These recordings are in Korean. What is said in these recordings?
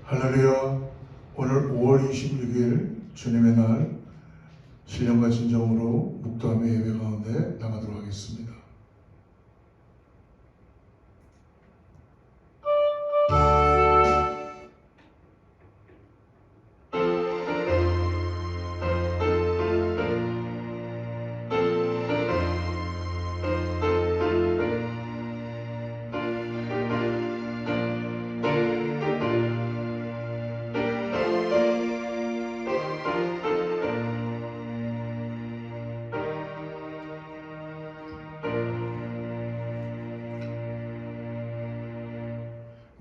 할렐루야. 오늘 5월 26일 주님의 날 신령과 진정으로 묵도함의 예배 가운데 나가도록 하겠습니다.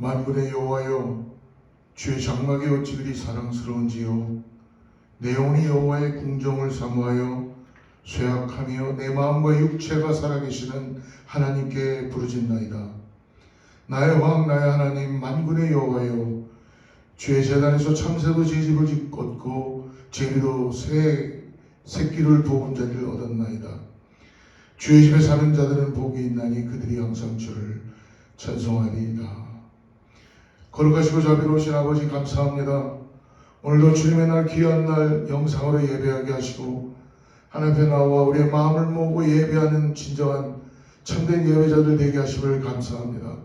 만군의 여호와여, 주의 장막이 어찌 그리 사랑스러운지요. 내 영혼이 여호와의 궁정을 사모하여 쇠약하며 내 마음과 육체가 살아계시는 하나님께 부르짖나이다. 나의 왕 나의 하나님 만군의 여호와여, 주의 제단에서 참새도 제 집을 짓고 제비도 새 새끼를 도운 자리를 얻었나이다. 주의 집에 사는 자들은 복이 있나니 그들이 항상 주를 찬송하리이다. 거룩하시고 자비로우신 아버지 감사합니다. 오늘도 주님의 날 귀한 날 영상으로 예배하게 하시고 하나님 앞에 나와 우리의 마음을 모으고 예배하는 진정한 참된 예배자들 되게 하심을 감사합니다.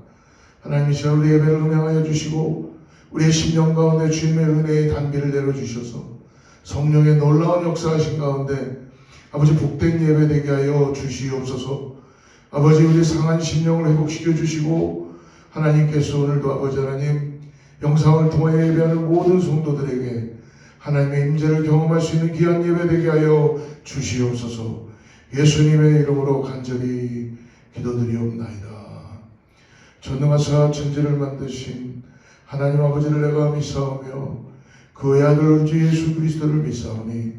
하나님 이 시간 우리 예배를 음행하여 주시고 우리의 심령 가운데 주님의 은혜의 단비를 내려주셔서 성령의 놀라운 역사하신 가운데 아버지 복된 예배 되게 하여 주시옵소서. 아버지 우리 상한 심령을 회복시켜 주시고 하나님께서 오늘도 아버지 하나님 영상을 통해 예배하는 모든 성도들에게 하나님의 임재를 경험할 수 있는 귀한 예배 되게 하여 주시옵소서. 예수님의 이름으로 간절히 기도드리옵나이다. 전능하사 천지를 만드신 하나님 아버지를 내가 믿사오며 그의 아들 우리 주 예수 그리스도를 믿사오니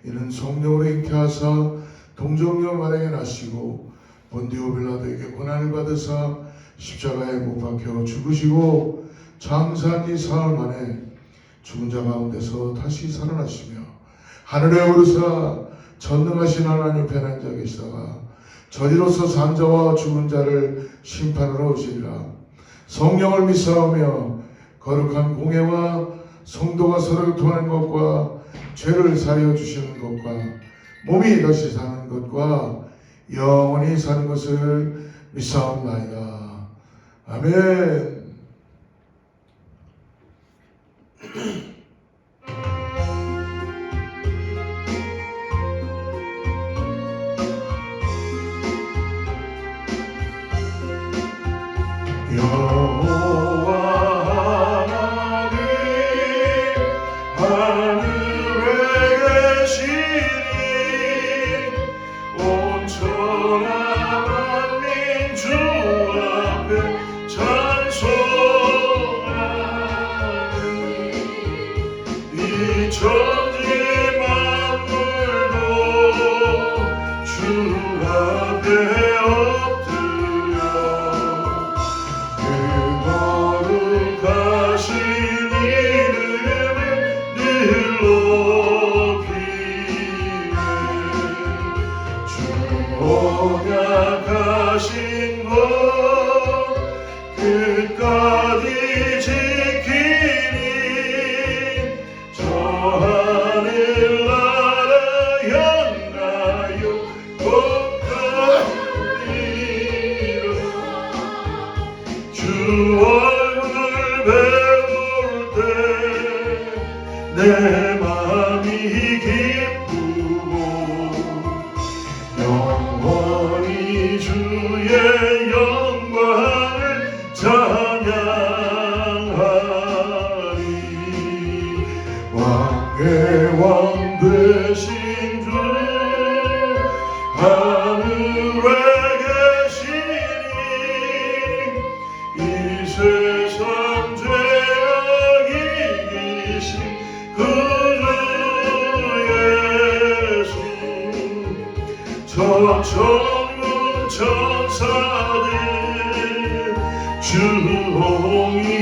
이는 성령으로 잉태하사 동정녀 마리아에게 나시고 본디오 빌라도에게 고난을 받으사 십자가에 못 박혀 죽으시고 장사한 지 사흘 만에 죽은 자 가운데서 다시 살아나시며 하늘에 오르사 전능하신 하나님 편한 자 계시다가 저리로서 산 자와 죽은 자를 심판하러 오시리라. 성령을 믿사오며 거룩한 공예와 성도가 서로 교통하는 것과 죄를 사하여 주시는 것과 몸이 다시 사는 것과 영원히 사는 것을 믿사옵나이다. 아멘. 여호와 하나님 하늘에 계시니 온천한 만민 주 앞에 찬송하니 이 천지 만물도 주 앞에 엎드려 그 거룩하신 이름을 늘 높이네. 주 언약하신 것 끝까지 지키니 저 하늘나라 향하여 복하리라. 주 얼굴 배울 때 내 마음이 기쁘고 영원히 주의 영광을 찬양하리. 왕의 왕 되신 주 하늘에 계시니 이 세상 죄악 이기신 그 주 예수 저 천군 천사들 주홍이하고서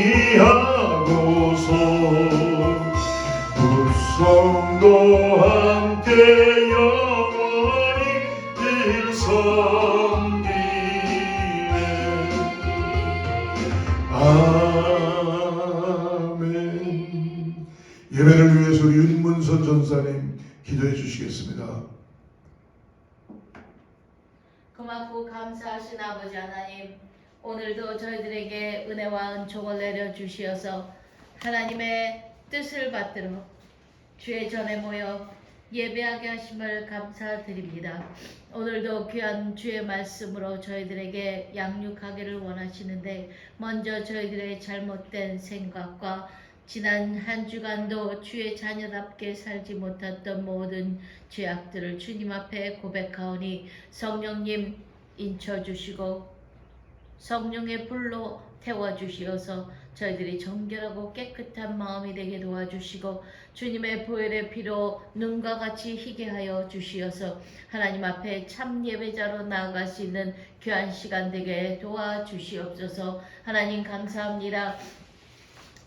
무성도 함께 영원히 늘 섬기네. 아멘. 예배를 위해서 우리 윤문선 전사님 기도해 주시겠습니다. 고맙고 감사하신 아버지 하나님, 오늘도 저희들에게 은혜와 은총을 내려주시어서 하나님의 뜻을 받들어 주의 전에 모여 예배하게 하심을 감사드립니다. 오늘도 귀한 주의 말씀으로 저희들에게 양육하기를 원하시는데, 먼저 저희들의 잘못된 생각과 지난 한 주간도 주의 자녀답게 살지 못했던 모든 죄악들을 주님 앞에 고백하오니 성령님 인쳐주시고 성령의 불로 태워주시어서 저희들이 정결하고 깨끗한 마음이 되게 도와주시고 주님의 보혈의 피로 눈과 같이 희게 하여 주시어서 하나님 앞에 참 예배자로 나아갈 수 있는 귀한 시간 되게 도와주시옵소서. 하나님 감사합니다.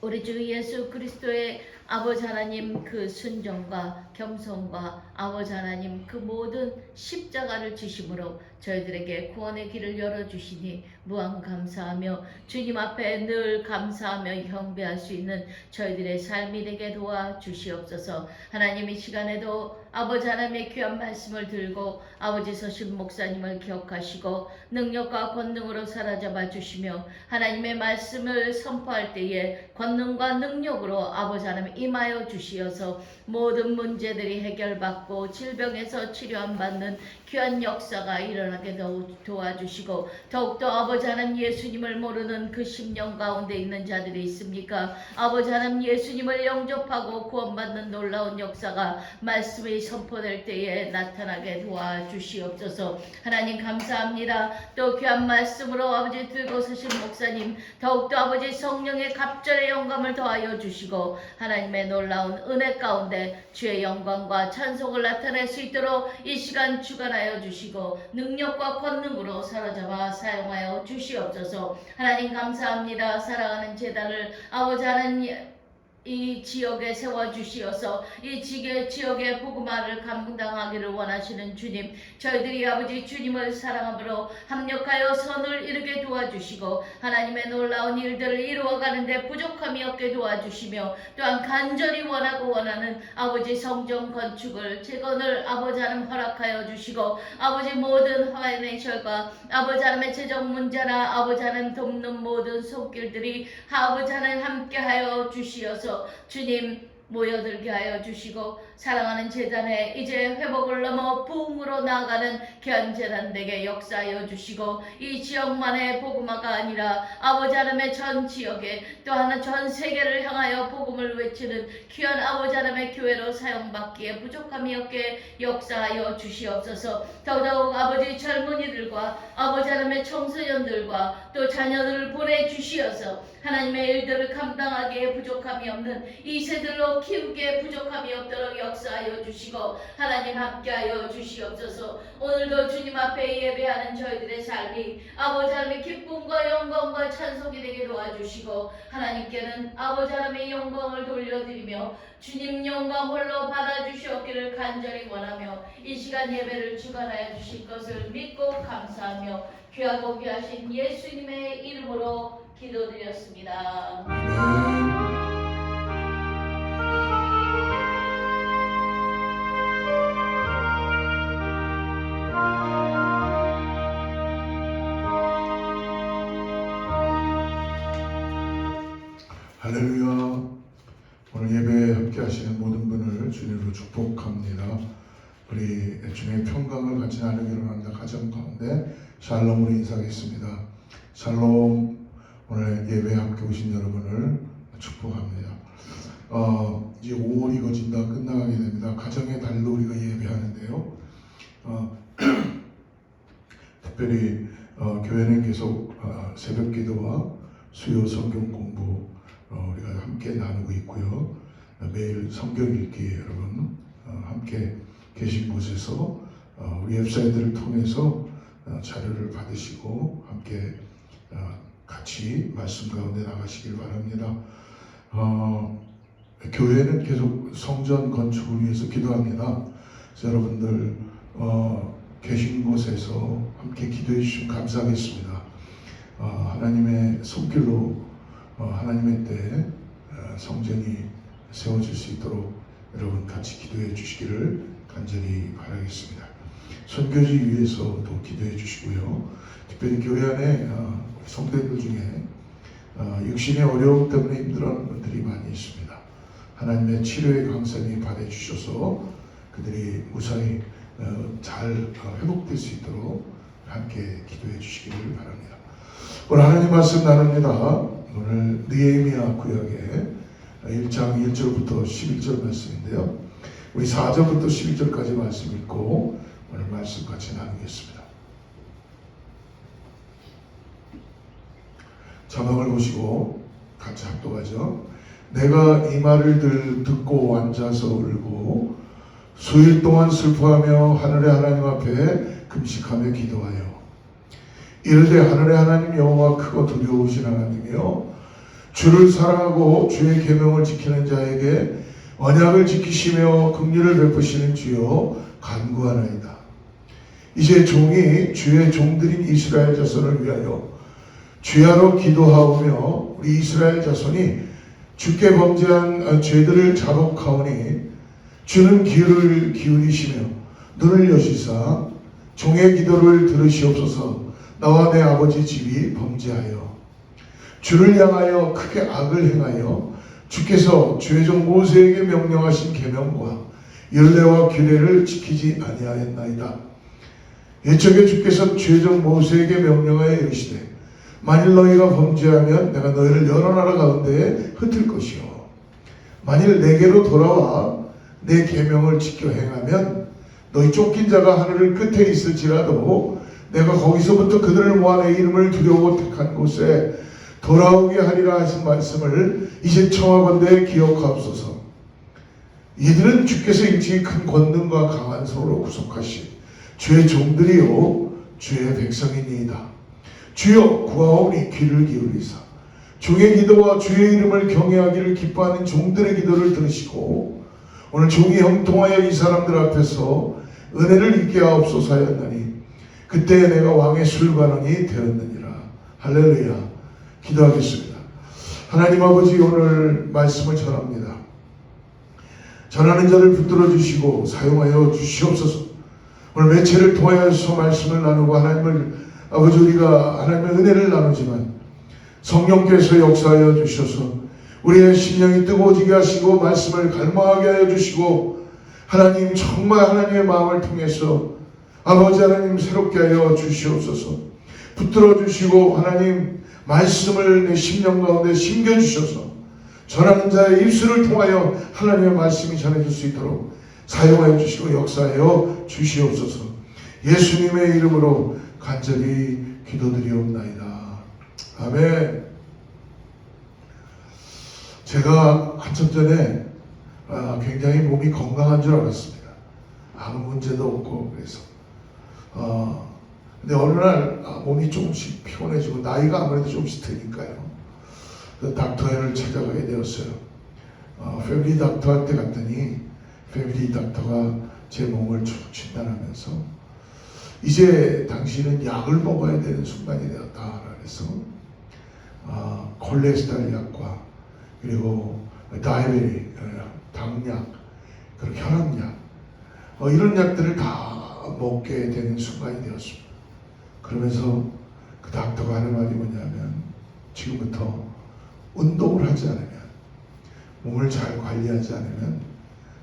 우리 주 예수 그리스도의 아버지 하나님 그 순종과 겸손과 아버지 하나님 그 모든 십자가를 지심으로 저희들에게 구원의 길을 열어주시니 무한 감사하며 주님 앞에 늘 감사하며 경배할 수 있는 저희들의 삶이 되게 도와주시옵소서. 하나님 이 시간에도 아버지 하나님의 귀한 말씀을 들고 아버지 서신 목사님을 기억하시고 능력과 권능으로 사로잡아 주시며 하나님의 말씀을 선포할 때에 권능과 능력으로 아버지 하나님 임하여 주시어서 모든 문제들이 해결받고 질병에서 치료함 받는 귀한 역사가 일어나게 도와주시고 더욱더 아버지 하나님 예수님을 모르는 그 심령 가운데 있는 자들이 있습니까? 아버지 하나님 예수님을 영접하고 구원받는 놀라운 역사가 말씀이 선포될 때에 나타나게 도와주시옵소서. 하나님 감사합니다. 또 귀한 말씀으로 아버지 들고 서신 목사님 더욱더 아버지 성령의 갑절의 영감을 더하여 주시고 하나님의 놀라운 은혜 가운데 주의 영광과 찬송을 나타낼 수 있도록 이 시간 주관하여 주시고 능력과 권능으로 사로잡아 사용하여 주시옵소서. 하나님 감사합니다. 사랑하는 제단을 아버지 하나님 이 지역에 세워주시어서 이 지역의 복음화를 감당하기를 원하시는 주님, 저희들이 아버지 주님을 사랑함으로 합력하여 선을 이루게 도와주시고 하나님의 놀라운 일들을 이루어가는데 부족함이 없게 도와주시며 또한 간절히 원하는 아버지 성전 건축을 재건을 아버지 하나님 허락하여 주시고 아버지 모든 파이낸셜과 아버지 하나님의 재정 문제나 아버지 하나님 돕는 모든 손길들이 아버지 하나님 함께하여 주시어서 주님 모여들게 하여 주시고 사랑하는 제단에 이제 회복을 넘어 부흥으로 나아가는 귀한 제단에게 역사하여 주시고 이 지역만의 복음화가 아니라 아버지 하나님의 전 지역에 또 하나 전 세계를 향하여 복음을 외치는 귀한 아버지 하나님의 교회로 사용받기에 부족함이 없게 역사하여 주시옵소서. 더더욱 아버지 젊은이들과 아버지 하나님의 청소년들과 또 자녀들을 보내주시어서 하나님의 일들을 감당하기에 부족함이 없는 이 세들로 키우기에 부족함이 없도록 역사하여 주시고 하나님 함께하여 주시옵소서. 오늘도 주님 앞에 예배하는 저희들의 삶이 아버지 하나님의 기쁨과 영광과 찬송이 되게 도와주시고 하나님께는 아버지 하나님의 영광을 돌려드리며 주님 영광 홀로 받아주시옵기를 간절히 원하며 이 시간 예배를 주관하여 주실 것을 믿고 감사하며 귀하고 귀하신 예수님의 이름으로 기도드렸습니다. 할렐루야. 오늘 예배에 함께 하시는 모든 분을 주님으로 축복합니다. 우리 주님의 평강을 같이 나누기로 합니다. 가정 가운데 샬롬으로 인사하겠습니다. 샬롬. 오늘 예배에 함께 오신 여러분을 축복합니다. 이제 5월이 거진 다 끝나가게 됩니다. 가정의 달로 우리가 예배하는데요. 특별히 교회는 계속 새벽 기도와 수요 성경 공부 우리가 함께 나누고 있고요. 매일 성경 읽기 여러분 함께 계신 곳에서 우리 웹사이트를 통해서 자료를 받으시고 함께 같이 말씀 가운데 나가시길 바랍니다. 교회는 계속 성전 건축을 위해서 기도합니다. 그래서 여러분들 계신 곳에서 함께 기도해 주시면 감사하겠습니다. 하나님의 손길로 하나님의 때 성전이 세워질 수 있도록 여러분 같이 기도해 주시기를 간절히 바라겠습니다. 선교지 위해서도 기도해 주시고요. 특별히 교회 안에 성도들 중에 육신의 어려움 때문에 힘들어하는 분들이 많이 있습니다. 하나님의 치료의 강선이 받아주셔서 그들이 무사히 잘 회복될 수 있도록 함께 기도해 주시기를 바랍니다. 오늘 하나님 말씀 나눕니다. 오늘 느헤미야 구역의 1장 1절부터 11절 말씀인데요. 우리 4절부터 12절까지 말씀 읽고 오늘 말씀 같이 나누겠습니다. 자막을 보시고 같이 합독하죠. 내가 이 말을 듣고 앉아서 울고 수일 동안 슬퍼하며 하늘의 하나님 앞에 금식하며 기도하여 이르되 하늘의 하나님 여호와 크고 두려우신 하나님이여 주를 사랑하고 주의 계명을 지키는 자에게 언약을 지키시며 긍휼을 베푸시는 주여 간구하나이다. 이제 종이 주의 종들인 이스라엘 자손을 위하여 주야로 기도하오며 우리 이스라엘 자손이 주께 범죄한 죄들을 자복하오니 주는 귀를 기울이시며 눈을 여시사 종의 기도를 들으시옵소서. 나와 내 아버지 집이 범죄하여 주를 향하여 크게 악을 행하여 주께서 주의 종 모세에게 명령하신 계명과 율례와 규례를 지키지 아니하였나이다. 옛적에 주께서 주의 종 모세에게 명령하여 이르시되 만일 너희가 범죄하면 내가 너희를 여러 나라 가운데에 흩을 것이요 만일 내게로 돌아와 내 계명을 지켜 행하면 너희 쫓긴 자가 하늘 끝에 있을지라도 내가 거기서부터 그들을 모아 내 이름을 두려워 택한 곳에 돌아오게 하리라 하신 말씀을 이제 청하건대 기억하옵소서. 이들은 주께서 일찍 큰 권능과 강한 손으로 구속하신 주의 종들이요 주의 백성이니이다. 주여 구하오니 귀를 기울이사 종의 기도와 주의 이름을 경외하기를 기뻐하는 종들의 기도를 들으시고 오늘 종이 형통하여 이 사람들 앞에서 은혜를 입게 하옵소서 하였나니 그때 내가 왕의 술관원이 되었느니라. 할렐루야. 기도하겠습니다. 하나님 아버지 오늘 말씀을 전합니다. 전하는 자를 붙들어 주시고 사용하여 주시옵소서. 오늘 매체를 통하여서 말씀을 나누고 하나님을 아버지 우리가 하나님의 은혜를 나누지만 성령께서 역사하여 주셔서 우리의 심령이 뜨거워지게 하시고 말씀을 갈망하게 하여 주시고 하나님 정말 하나님의 마음을 통해서 아버지 하나님 새롭게 하여 주시옵소서. 붙들어 주시고 하나님 말씀을 내 심령 가운데 심겨주셔서 전하는 자의 입술을 통하여 하나님의 말씀이 전해질 수 있도록 사용하여 주시고 역사하여 주시옵소서. 예수님의 이름으로 간절히 기도드리옵나이다. 아멘. 제가 한참 전에 굉장히 몸이 건강한 줄 알았습니다. 아무 문제도 없고 그래서 근데 어느 날 몸이 조금씩 피곤해지고 나이가 아무래도 조금씩 드니까요. 닥터를 찾아가게 되었어요. 패밀리 닥터한테 갔더니 패밀리 닥터가 제 몸을 쭉 진단하면서 이제 당신은 약을 먹어야 되는 순간이 되었다 그래서 콜레스테롤 약과 그리고 다이베리 당약 그리고 혈압약 이런 약들을 다 먹게 되는 순간이 되었습니다. 그러면서 그 닥터가 하는 말이 뭐냐면 지금부터 운동을 하지 않으면 몸을 잘 관리하지 않으면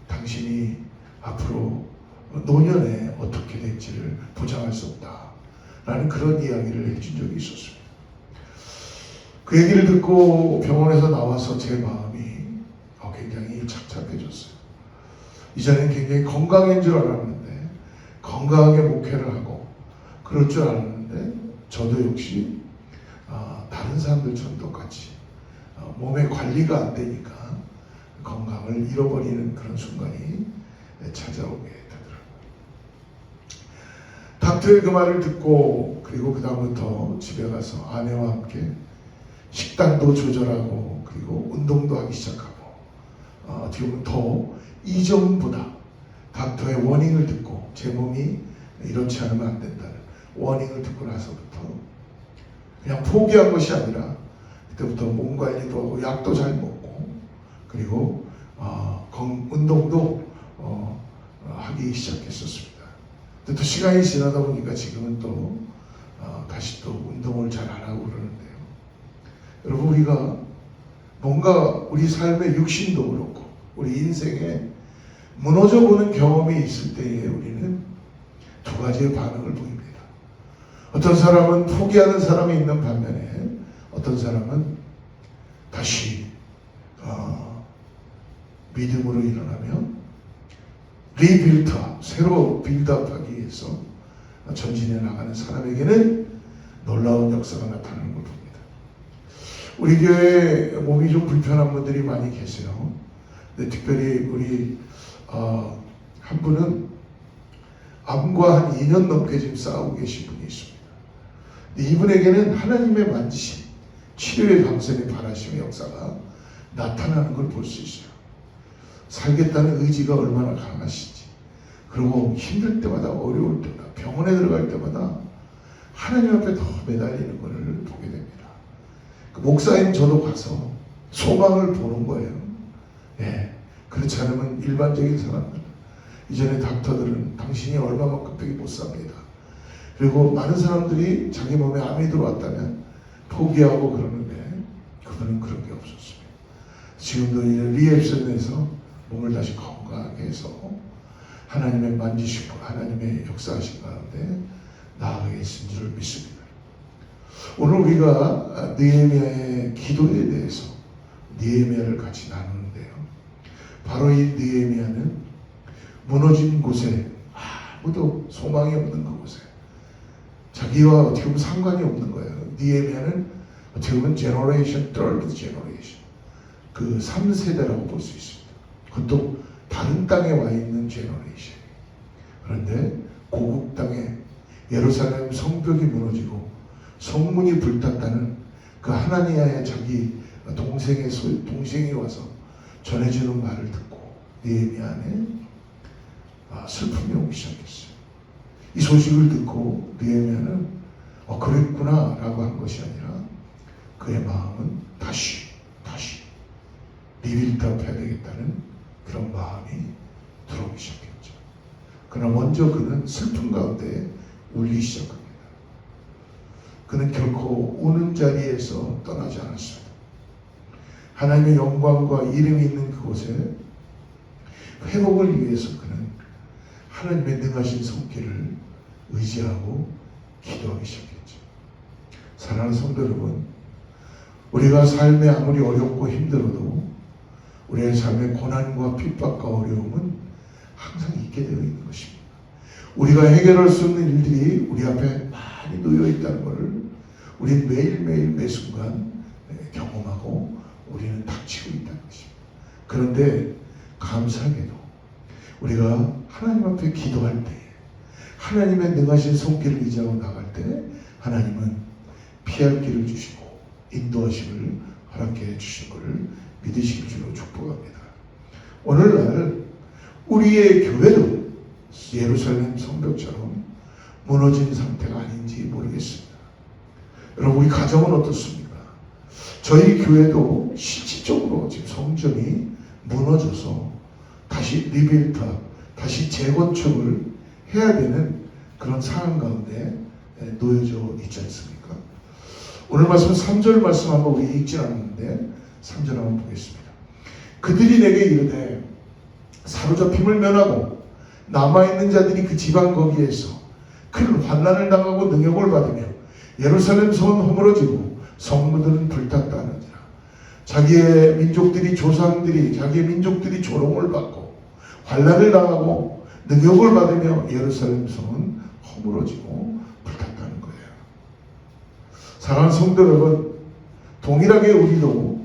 당신이 앞으로 노년에 어떻게 될지를 보장할 수 없다 라는 그런 이야기를 해준 적이 있었습니다. 그 얘기를 듣고 병원에서 나와서 제 마음이 굉장히 착잡해졌어요. 이전엔 굉장히 건강한 줄 알았는데 건강하게 목회를 하고 그럴 줄 알았는데 저도 역시 다른 사람들처럼 똑같이 몸의 관리가 안 되니까 건강을 잃어버리는 그런 순간이 찾아오게 되더라고요. 닥터의 그 말을 듣고 그리고 그 다음부터 집에 가서 아내와 함께 식단도 조절하고 그리고 운동도 하기 시작하고 어떻게 보면 더 이전보다 닥터의 워닝을 듣고 제 몸이 이렇지 않으면 안 된다는 워닝을 듣고 나서부터 그냥 포기한 것이 아니라 그때부터 몸 관리도 하고 약도 잘 먹고 그리고 운동도 하기 시작했었습니다. 근데 또 시간이 지나다 보니까 지금은 또 다시 또 운동을 잘 안 하고 그러는데요. 여러분, 우리가 뭔가 우리 삶의 육신도 그렇고 우리 인생에 무너져 보는 경험이 있을 때에 우리는 두 가지의 반응을 보입니다. 어떤 사람은 포기하는 사람이 있는 반면에 어떤 사람은 다시 믿음으로 일어나며 리빌드업, 새로 빌드업하기 위해서 전진해 나가는 사람에게는 놀라운 역사가 나타나는 걸 봅니다. 우리 교회에 몸이 좀 불편한 분들이 많이 계세요. 근데 특별히 우리 한 분은 암과 한 2년 넘게 지금 싸우고 계신 분이 있습니다. 이분에게는 하나님의 만지심, 치료의 방선의 바라심의 역사가 나타나는 걸 볼 수 있어요. 살겠다는 의지가 얼마나 강하신지, 그리고 힘들 때마다, 어려울 때마다, 병원에 들어갈 때마다 하나님 앞에 더 매달리는 것을 보게 됩니다. 그 목사인 저도 가서 소망을 보는 거예요. 예. 그렇지 않으면 일반적인 사람들, 이전에 닥터들은 당신이 얼마만큼밖에 못 삽니다. 그리고 많은 사람들이 자기 몸에 암이 들어왔다면 포기하고 그러는데 그분은 그런 게 없었습니다. 지금도 리앱션에서 몸을 다시 건강하게 해서 하나님의 만지시고 하나님의 역사하신 가운데 나아가게 하신 줄 믿습니다. 오늘 우리가 느헤미야의 기도에 대해서 느헤미야를 같이 나누는데요. 바로 이 느헤미야는 무너진 곳에, 아무도 소망이 없는 그곳에, 자기와 어떻게 보면 상관이 없는 거예요. 느헤미야는 어떻게 보면 제너레이션, third generation, 그 3세대라고 볼 수 있습니다. 그것도 다른 땅에 와 있는 제너레이션. 그런데 고국 땅에 예루살렘 성벽이 무너지고 성문이 불탔다는 그 하나니아의 자기 동생이 와서 전해주는 말을 듣고 느헤미야 안에 슬픔이 오기 시작했어요. 이 소식을 듣고 느헤미야는 그랬구나 라고 한 것이 아니라 그의 마음은 다시 리빌드업 해야 되겠다는 그런 마음이 들어오기 시작했죠. 그러나 먼저 그는 슬픔 가운데 울기 시작합니다. 그는 결코 우는 자리에서 떠나지 않았습니다. 하나님의 영광과 이름이 있는 그곳에 회복을 위해서 그는 하나님의 능하신 손길을 의지하고 기도하기 시작했죠. 사랑하는 성도 여러분, 우리가 삶에 아무리 어렵고 힘들어도 우리의 삶의 고난과 핍박과 어려움은 항상 있게 되어 있는 것입니다. 우리가 해결할 수 없는 일들이 우리 앞에 많이 놓여 있다는 것을 우리는 매일매일 매순간 경험하고 우리는 닥치고 있다는 것입니다. 그런데 감사하게도 우리가 하나님 앞에 기도할 때, 하나님의 능하신 손길을 의지하고 나갈 때 하나님은 피할 길을 주시고 인도하심을 허락해 주신 것을 믿으실 줄로 축복합니다. 오늘날 우리의 교회도 예루살렘 성벽처럼 무너진 상태가 아닌지 모르겠습니다. 여러분, 우리 가정은 어떻습니까? 저희 교회도 실질적으로 지금 성전이 무너져서 다시 리빌드업, 다시 재건축을 해야 되는 그런 상황 가운데 놓여져 있지 않습니까? 오늘 말씀 3절 말씀 한번 우리 읽지 않았는데 3절 한번 보겠습니다. 그들이 내게 이르되 사로잡힘을 면하고 남아있는 자들이 그 지방 거기에서 큰 환난을 당하고 능욕을 받으며 예루살렘 성은 허물어지고 성문들은 불탔다 하느니라. 자기의 민족들이 조롱을 받고 환난을 당하고 능욕을 받으며 예루살렘 성은 허물어지고 불탔다는 거예요. 사랑하는 성도 여러분, 동일하게 우리도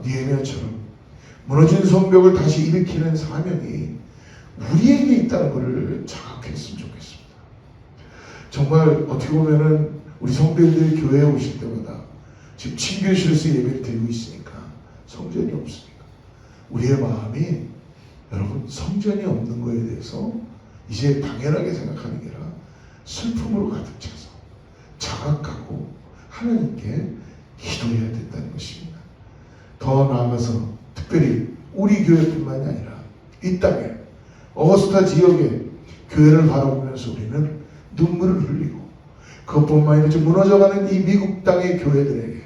느헤미야처럼 무너진 성벽을 다시 일으키는 사명이 우리에게 있다는 것을 자각했으면 좋겠습니다. 정말 어떻게 보면은 우리 성도님들이 교회에 오실 때마다 지금 친교실에서 예배를 드리고 있으니까 성전이 없으니까 우리의 마음이, 여러분, 성전이 없는 거에 대해서 이제 당연하게 생각하는 게 아니라 슬픔으로 가득 차서 자각하고 하나님께 기도해야 된다는 것입니다. 더 나아가서 특별히 우리 교회 이 땅에 어거스타 지역에 교회를 바라보면서 우리는 눈물을 흘리고, 그것뿐만 아니라 무너져가는 이 미국 땅의 교회들에게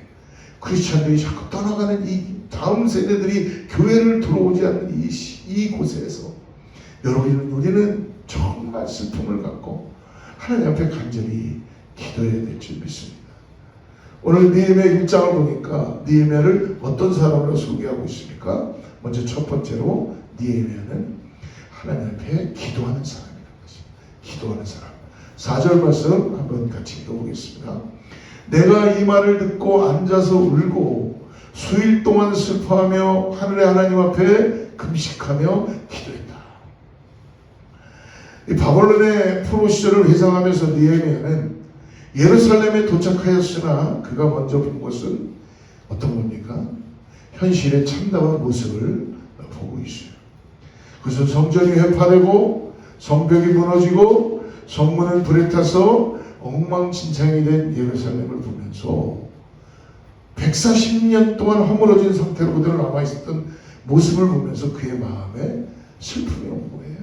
크리스찬들이 자꾸 떠나가는 이 다음 세대들이 교회를 들어오지 않는 이곳에서 여러분, 우리는 정말 슬픔을 갖고 하나님 앞에 간절히 기도해야 될 줄 믿습니다. 오늘 느헤미야 1장을 보니까 느헤미야를 어떤 사람으로 소개하고 있습니까? 먼저 첫 번째로 느헤미야는 하나님 앞에 기도하는 사람이라는 것입니다. 기도하는 사람. 4절 말씀 한번 같이 읽어보겠습니다. 내가 이 말을 듣고 앉아서 울고 수일 동안 슬퍼하며 하늘의 하나님 앞에 금식하며 기도했다. 이 바벨론의 포로 시절을 회상하면서 느헤미야는 예루살렘에 도착하였으나 그가 먼저 본 것은 어떤 겁니까? 현실의 참담한 모습을 보고 있어요. 그것은 성전이 회파되고 성벽이 무너지고 성문은 불에 타서 엉망진창이 된 예루살렘을 보면서 140년 동안 허물어진 상태로 그대로 남아있었던 모습을 보면서 그의 마음에 슬픔이 온 거예요.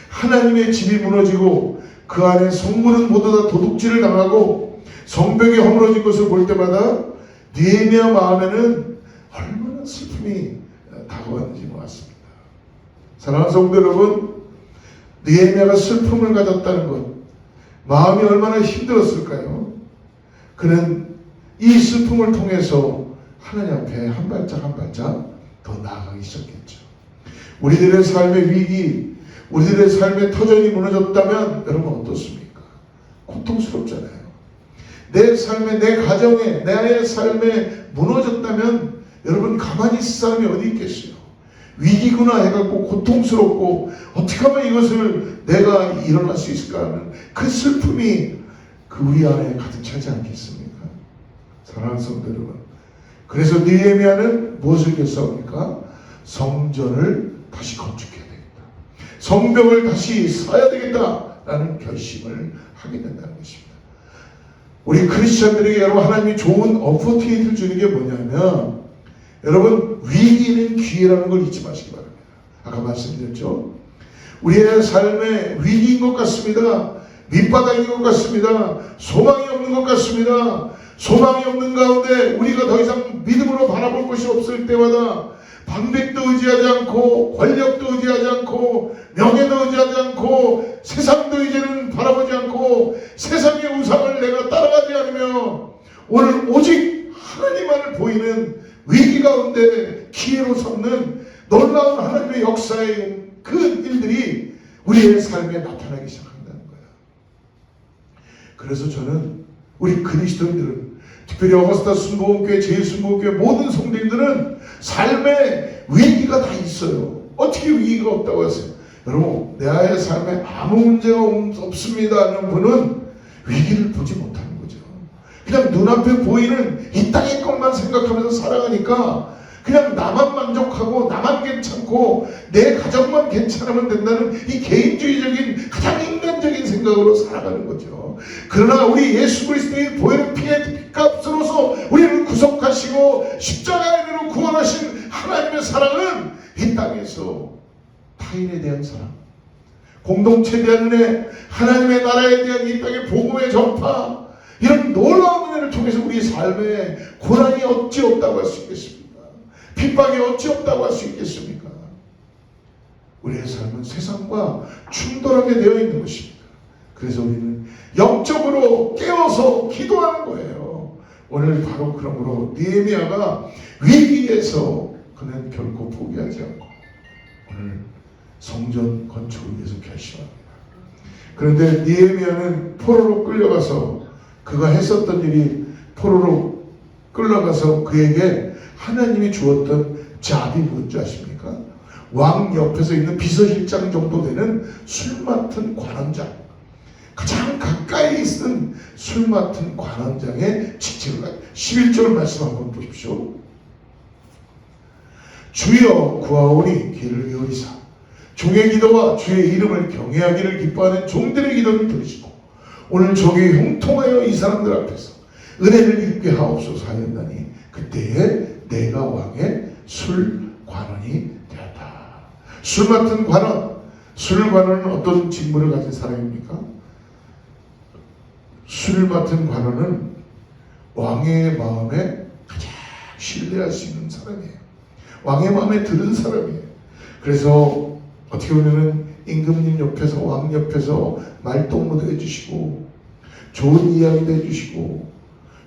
하나님의 집이 무너지고 그 안에 성문은 모두 다 도둑질을 당하고 성벽이 허물어진 것을 볼 때마다 느헤미야 마음에는 얼마나 슬픔이 다가왔는지 모았습니다. 사랑하는 성도 여러분, 느헤미야가 슬픔을 가졌다는 것, 마음이 얼마나 힘들었을까요? 그는 이 슬픔을 통해서 하나님 앞에 한 발짝 한 발짝 더 나아가기 시작했죠. 우리들의 삶의 위기, 우리들의 삶의 터전이 무너졌다면 여러분 어떻습니까? 고통스럽잖아요. 내 삶에, 내 가정에, 내 삶에 무너졌다면 여러분 가만히 있을 사람이 어디 있겠어요? 위기구나 해갖고 고통스럽고 어떻게 하면 이것을 내가 일어날 수 있을까 하는 그 슬픔이 그 우리 안에 가득 차지 않겠습니까? 사랑하는 성도 여러분, 그래서 느헤미야는 무엇을 결심합니까? 성전을 다시 건축해야 되겠다, 성벽을 다시 쌓아야 되겠다라는 결심을 하게 된다는 것입니다. 우리 크리스천들에게 여러분 하나님이 좋은 어포튜니티를 주는 게 뭐냐면, 여러분 위기는 기회라는 걸 잊지 마시기 바랍니다. 아까 말씀드렸죠. 우리의 삶에 위기인 것 같습니다. 밑바닥인 것 같습니다. 소망이 없는 것 같습니다. 소망이 없는 가운데 우리가 더 이상 믿음으로 바라볼 것이 없을 때마다 방백도 의지하지 않고 권력도 의지하지 않고 명예도 의지하지 않고 세상도 이제는 바라보지 않고 세상의 우상을 내가 따라가지 않으며 오늘 오직 하나님만을 보이는 위기 가운데 기회로 삼는 놀라운 하나님의 역사의 그 일들이 우리의 삶에 나타나기 시작한다는 거예요. 그래서 저는 우리 그리스도인들은, 특별히 어거스타 순복음교회, 제1순복음교회 모든 성도님들은 삶에 위기가 다 있어요. 어떻게 위기가 없다고 하세요? 여러분, 내 삶에 아무 문제가 없습니다 하는 분은 위기를 보지 못하는 거죠. 그냥 눈앞에 보이는 이 땅의 것만 생각하면서 살아가니까 그냥 나만 만족하고 나만 괜찮고 내 가정만 괜찮으면 된다는 이 개인주의적인 가장 인간적인 생각으로 살아가는 거죠. 그러나 우리 예수 그리스도의 보혈의 피의 값으로서 우리를 구속하시고 십자가로 구원하신 하나님의 사랑은 이 땅에서 타인에 대한 사랑, 공동체에 대한 은혜, 하나님의 나라에 대한 이 땅의 복음의 전파, 이런 놀라운 은혜를 통해서 우리 삶에 고난이 어찌 없다고 할 수 있겠습니까? 핍박이 어찌 없다고 할 수 있겠습니까? 우리의 삶은 세상과 충돌하게 되어 있는 것입니다. 그래서 우리는 영적으로 깨어서 기도하는 거예요. 오늘 바로 그러므로 느헤미야가 위기에서 그는 결코 포기하지 않고 오늘 성전 건축을 위해서 결심합니다. 그런데 느헤미야는 포로로 끌려가서 그가 했었던 일이, 포로로 끌려가서 그에게 하나님이 주었던 잡이 뭔지 아십니까? 왕 옆에서 있는 비서실장 정도 되는 술 맡은 관원장, 가장 가까이 있는 술 맡은 관원장의 직책을 가지고 11절 말씀 한번 보십시오. 주여 구하오니 귀를 기울이사 종의 기도와 주의 이름을 경외하기를 기뻐하는 종들의 기도를 들으시고 오늘 저기 형통하여 이 사람들 앞에서 은혜를 입게 하옵소서 하였나니 그때에 내가 왕의 술 관원이 되었다. 술 맡은 관원, 술 관원은 어떤 직무를 가진 사람입니까? 술 맡은 관원은 왕의 마음에 가장 신뢰할 수 있는 사람이에요. 왕의 마음에 드는 사람이에요. 그래서 어떻게 보면은 임금님 옆에서, 왕 옆에서 말동무도 해주시고, 좋은 이야기도 해주시고,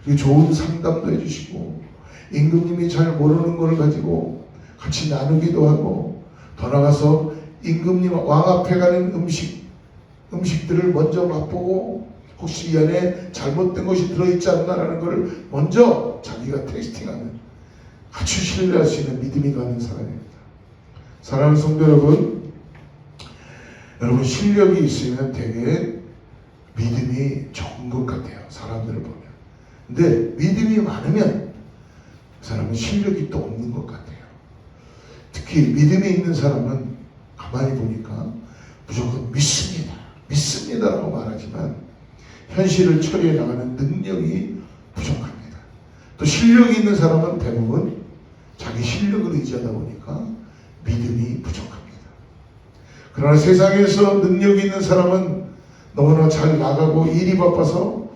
그리고 좋은 상담도 해주시고, 임금님이 잘 모르는 걸 가지고 같이 나누기도 하고, 더 나가서 임금님 왕 앞에 가는 음식들을 먼저 맛보고, 혹시 이 안에 잘못된 것이 들어있지 않나라는 것을 먼저 자기가 테스팅하는, 아주 신뢰할 수 있는 믿음이 가는 사람입니다. 사랑하는 성도 여러분 실력이 있으면 되게 믿음이 좋은 것 같아요. 사람들을 보면. 근데 믿음이 많으면 그 사람은 실력이 또 없는 것 같아요. 특히 믿음이 있는 사람은 가만히 보니까 무조건 믿습니다라고 말하지만 현실을 처리해 나가는 능력이 부족합니다. 또 실력이 있는 사람은 대부분 자기 실력을 의지하다 보니까 믿음이 부족합니다. 그러나 세상에서 능력이 있는 사람은 너무나 잘 나가고 일이 바빠서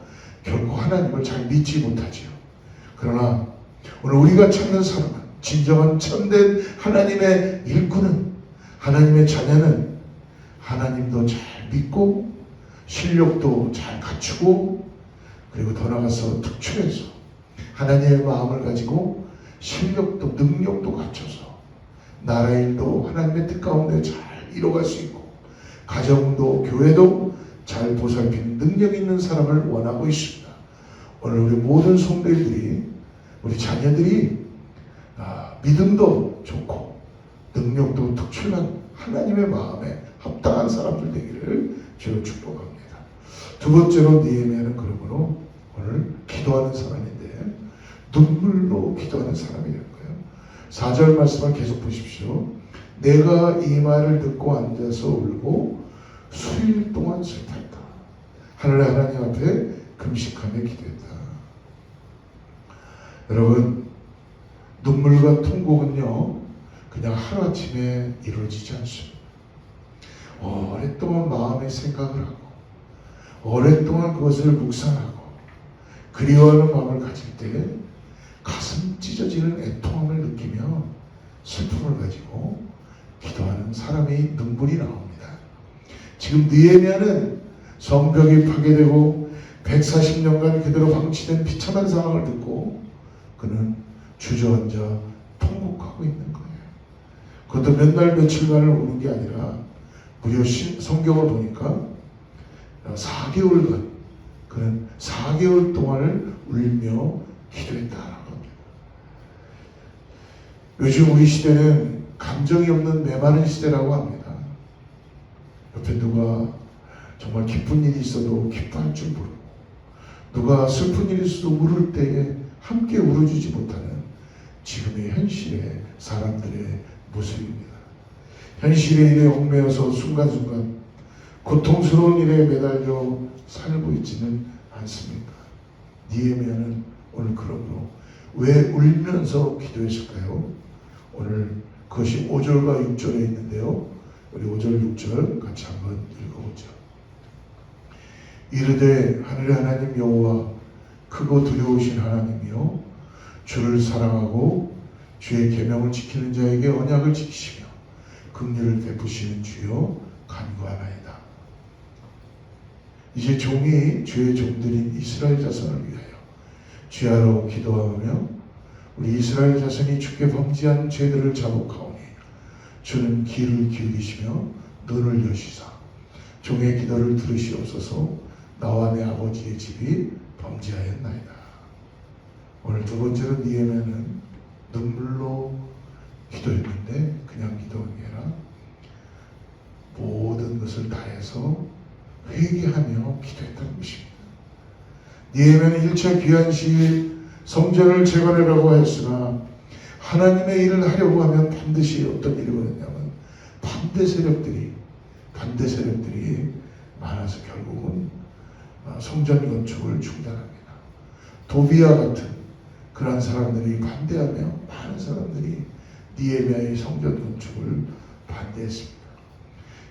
결코 하나님을 잘 믿지 못하지요. 그러나 오늘 우리가 찾는 사람은, 진정한 참된 하나님의 일꾼은, 하나님의 자녀는 하나님도 잘 믿고 실력도 잘 갖추고, 그리고 더 나아가서 특출해서 하나님의 마음을 가지고 실력도 능력도 갖춰서 나라 일도 하나님의 뜻 가운데 잘 이뤄갈 수 있고, 가정도 교회도 잘 보살피는 능력 있는 사람을 원하고 있습니다. 오늘 우리 모든 성도들이, 우리 자녀들이 믿음도 좋고 능력도 특출난 하나님의 마음에 합당한 사람들 되기를 주로 축복합니다. 두 번째로 느헤미야는 그러므로 오늘 기도하는 사람인데 눈물로 기도하는 사람이 될 거예요. 4절 말씀을 계속 보십시오. 내가 이 말을 듣고 앉아서 울고 수일 동안 슬펐다. 하늘의 하나님 앞에 금식하며 기도했다. 여러분, 눈물과 통곡은요 그냥 하루아침에 이루어지지 않습니다. 오랫동안 마음의 생각을 하고 오랫동안 그것을 묵상하고 그리워하는 마음을 가질 때 가슴 찢어지는 애통함을 느끼며 슬픔을 가지고 기도하는 사람의 눈물이 나옵니다. 지금 느헤미야는 성벽이 파괴되고 140년간 그대로 방치된 비참한 상황을 듣고 그는 주저앉아 통곡하고 있는 거예요. 그것도 몇 날 며칠만을 우는 게 아니라 무려 성경을 보니까 4개월간 그는 4개월 동안을 울며 기도했다라고 합니다. 요즘 우리 시대는 감정이 없는 메마른 시대라고 합니다. 옆에 누가 정말 기쁜 일이 있어도 기뻐할 줄 모르고, 누가 슬픈 일이 있어도 울을 때에 함께 울어주지 못하는 지금의 현실의 사람들의 모습입니다. 현실의 일에 얽매여서 순간순간 고통스러운 일에 매달려 살고 있지는 않습니까? 느헤미야는 오늘 그러므로 왜 울면서 기도했을까요? 오늘 그것이 5절과 6절에 있는데요. 우리 5절, 6절 같이 한번 읽어보죠. 이르되 하늘의 하나님 여호와 크고 두려우신 하나님이요 주를 사랑하고 주의 계명을 지키는 자에게 언약을 지키시며 긍휼을 베푸시는 주여 간구하나이다. 이제 종이 주의 종들인 이스라엘 자손을 위하여 주야로 기도하며 우리 이스라엘 자손이 주께 범죄한 죄들을 자복하오니 주는 귀를 기울이시며 눈을 여시사 종의 기도를 들으시옵소서. 나와 내 아버지의 집이 범죄하였나이다. 오늘 두 번째로 느헤미야는 눈물로 기도했는데 그냥 기도한 게 아니라 모든 것을 다해서 회개하며 기도했다는 것입니다. 느헤미야는 1차 귀환 시에 성전을 재건하라고 하였으나 하나님의 일을 하려고 하면 반드시 어떤 일이 벌어졌냐면 반대 세력들이 많아서 결국은 성전 건축을 중단합니다. 도비아 같은 그러한 사람들이 반대하며 많은 사람들이 느헤미야의 성전 건축을 반대했습니다.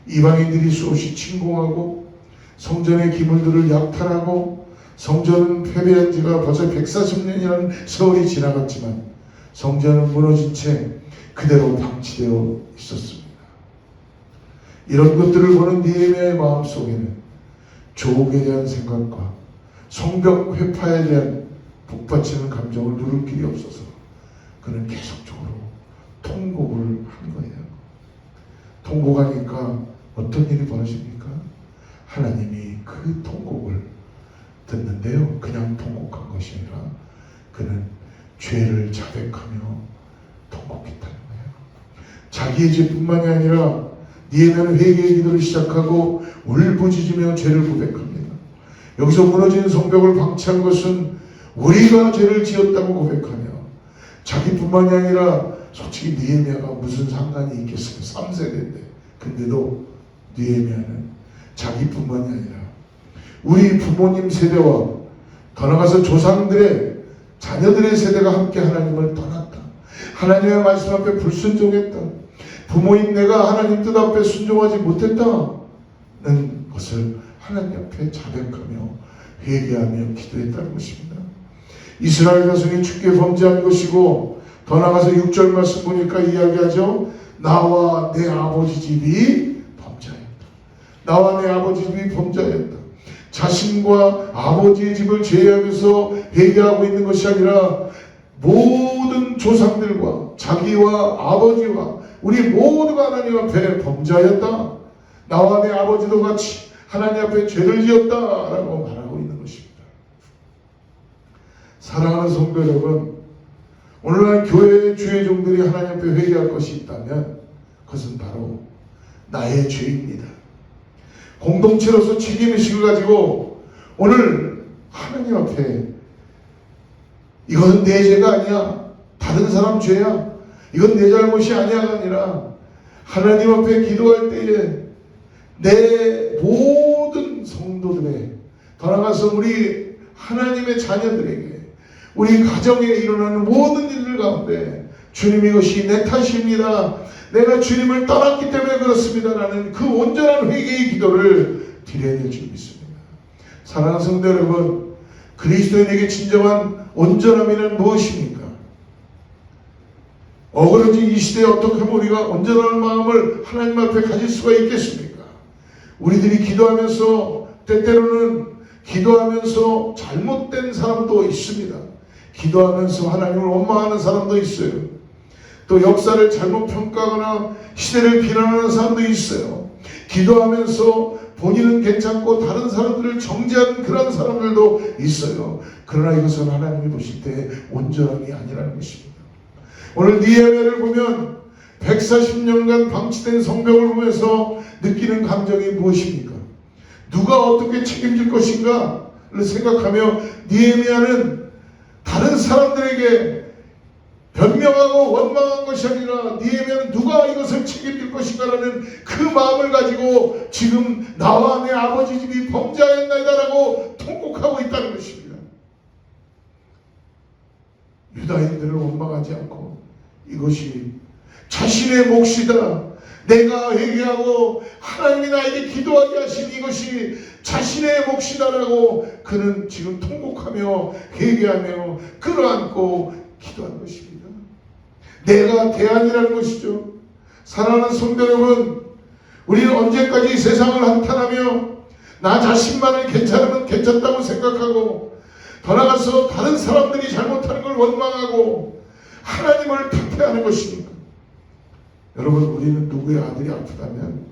이방인들이 수없이 침공하고 성전의 기물들을 약탈하고 성전은 폐배한 지가 벌써 140년이라는 세월이 지나갔지만 성전은 무너진 채 그대로 방치되어 있었습니다. 이런 것들을 보는 느헤미야의 마음속에는 조국에 대한 생각과 성벽 회파에 대한 북받치는 감정을 누를 길이 없어서 그는 계속적으로 통곡을 한 거예요. 통곡하니까 어떤 일이 벌어집니까? 하나님이 그 통곡을 듣는데요. 그냥 통곡한 것이 아니라 그는 죄를 자백하며 통곡했다는 거예요. 자기의 죄뿐만이 아니라 느헤미야는 회개의 기도를 시작하고 울부짖으며 죄를 고백합니다. 여기서 무너진 성벽을 방치한 것은 우리가 죄를 지었다고 고백하며 자기뿐만이 아니라 솔직히 느헤미야가 무슨 상관이 있겠습니까? 3세대인데. 근데도 느헤미야는 자기뿐만이 아니라 우리 부모님 세대와 더 나아가서 조상들의 자녀들의 세대가 함께 하나님을 떠났다. 하나님의 말씀 앞에 불순종했다. 부모인 내가 하나님 뜻 앞에 순종하지 못했다는 것을 하나님 앞에 자백하며 회개하며 기도했다는 것입니다. 이스라엘 자손이 주께 범죄한 것이고 더 나아가서 6절 말씀 보니까 이야기하죠. 나와 내 아버지 집이 범죄하였다. 나와 내 아버지 집이 범죄하였다. 자신과 아버지의 집을 제외하면서 회개하고 있는 것이 아니라 모든 조상들과 자기와 아버지와 우리 모두가 하나님 앞에 범죄하였다. 나와 내 아버지도 같이 하나님 앞에 죄를 지었다라고 말하고 있는 것입니다. 사랑하는 성도 여러분, 오늘날 교회의 주의 종들이 하나님 앞에 회개할 것이 있다면 그것은 바로 나의 죄입니다. 공동체로서 책임의식을 가지고 오늘 하나님 앞에 이것은 내 죄가 아니야, 다른 사람 죄야, 이건 내 잘못이 아니야가 아니라 하나님 앞에 기도할 때에 내 모든 성도들의 더 나아가서 우리 하나님의 자녀들에게 우리 가정에 일어나는 모든 일들 가운데 주님 이것이 내 탓입니다. 내가 주님을 떠났기 때문에 그렇습니다라는 그 온전한 회개의 기도를 드려야 될 줄 믿습니다. 사랑하는 성도 여러분, 그리스도인에게 진정한 온전함이란 무엇입니까? 어그러진 이 시대에 어떻게 하면 우리가 온전한 마음을 하나님 앞에 가질 수가 있겠습니까? 우리들이 기도하면서 때때로는 기도하면서 잘못된 사람도 있습니다. 기도하면서 하나님을 원망하는 사람도 있어요. 또 역사를 잘못 평가하거나 시대를 비난하는 사람도 있어요. 기도하면서 본인은 괜찮고 다른 사람들을 정죄하는 그런 사람들도 있어요. 그러나 이것은 하나님이 보실 때 온전함이 아니라는 것입니다. 오늘 느헤미야를 보면 140년간 방치된 성벽을 보면서 느끼는 감정이 무엇입니까? 누가 어떻게 책임질 것인가를 생각하며 느헤미야는 다른 사람들에게 변명하고 원망한 것이 아니라 느헤미야는 누가 이것을 책임질 것인가라는 그 마음을 가지고 지금 나와 내 아버지 집이 범죄하였나이다라고 통곡하고 있다는 것입니다. 유다인들을 원망하지 않고 이것이 자신의 몫이다. 내가 회개하고 하나님이 나에게 기도하게 하신 이것이 자신의 몫이다라고 그는 지금 통곡하며 회개하며 끌어안고 기도한 것입니다. 내가 대안이라는 것이죠. 사랑하는 성도 여러분, 우리는 언제까지 세상을 한탄하며 나 자신만을 괜찮으면 괜찮다고 생각하고 더 나아가서 다른 사람들이 잘못하는 걸 원망하고 하나님을 탓해하는 것입니까? 여러분, 우리는 누구의 아들이 아프다면